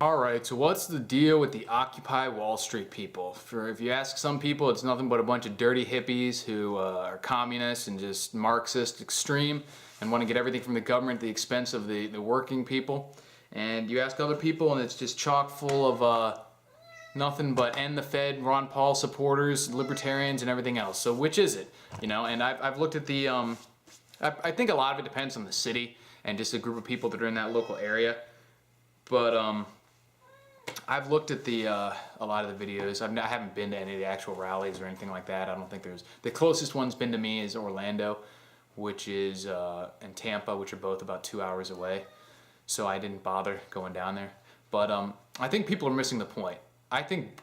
All right, so what's the deal with the Occupy Wall Street people? If you ask some people, it's nothing but a bunch of dirty hippies who are communists and just Marxist extreme and want to get everything from the government at the expense of the working people. And you ask other people, and it's just chock full of nothing but end the Fed, Ron Paul supporters, libertarians, and everything else. So which is it? You know, and I've looked at the. I think a lot of it depends on the city and just a group of people that are in that local area, but I've looked at a lot of the videos. I haven't been to any of the actual rallies or anything like that. I don't think the closest one's been to me is Orlando, which is, and Tampa, which are both about 2 hours away. So I didn't bother going down there. But I think people are missing the point. I think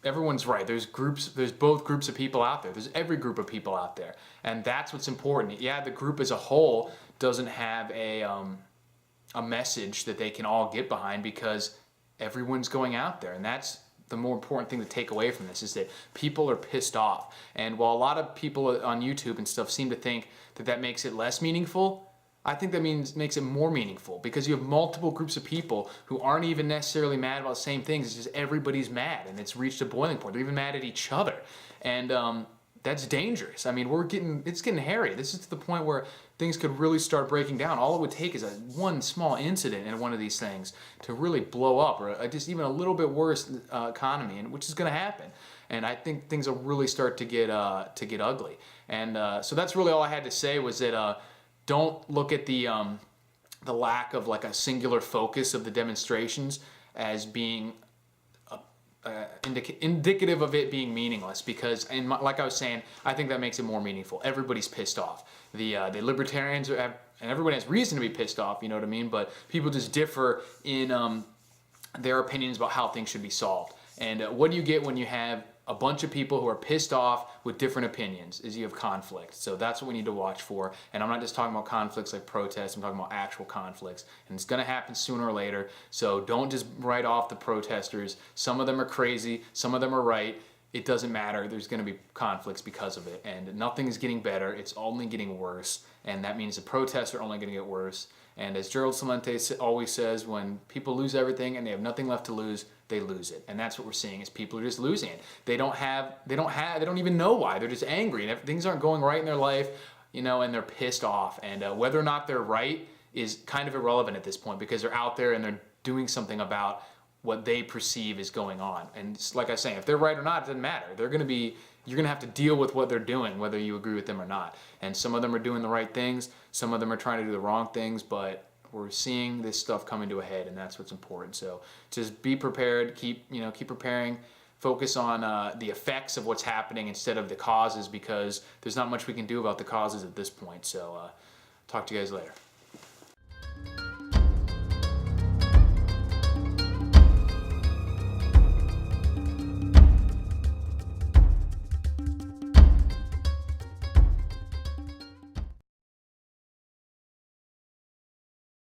everyone's right. There's both groups of people out there. There's every group of people out there. And that's what's important. Yeah, the group as a whole doesn't have a message that they can all get behind because everyone's going out there, and that's the more important thing to take away from this, is that people are pissed off. And while a lot of people on YouTube and stuff seem to think that makes it less meaningful, I think that makes it more meaningful, because you have multiple groups of people who aren't even necessarily mad about the same things. It's just everybody's mad, and it's reached a boiling point. They're even mad at each other, and that's dangerous. I mean, it's getting hairy. This is to the point where things could really start breaking down. All it would take is one small incident in one of these things to really blow up, or just even a little bit worse economy, and which is going to happen. And I think things will really start to get ugly. And so that's really all I had to say, was that don't look at the lack of like a singular focus of the demonstrations as being indicative of it being meaningless, because, and like I was saying, I think that makes it more meaningful. Everybody's pissed off. The libertarians and everybody has reason to be pissed off, you know what I mean? But people just differ in their opinions about how things should be solved. And what do you get when you have a bunch of people who are pissed off with different opinions? Is you have conflict. So that's what we need to watch for. And I'm not just talking about conflicts like protests, I'm talking about actual conflicts. And it's going to happen sooner or later. So don't just write off the protesters. Some of them are crazy, some of them are right. It doesn't matter. There's going to be conflicts because of it. And nothing is getting better. It's only getting worse. And that means the protests are only going to get worse. And as Gerald Celente always says, when people lose everything and they have nothing left to lose, they lose it. And that's what we're seeing, is people are just losing it. They don't even know why. They're just angry, and things aren't going right in their life, you know, and they're pissed off. And whether or not they're right is kind of irrelevant at this point, because they're out there and they're doing something about what they perceive is going on. And like I was saying, if they're right or not, it doesn't matter. You're going to have to deal with what they're doing, whether you agree with them or not. And some of them are doing the right things, some of them are trying to do the wrong things, but we're seeing this stuff coming to a head, and that's what's important. So just be prepared, keep preparing, focus on the effects of what's happening instead of the causes, because there's not much we can do about the causes at this point. So talk to you guys later.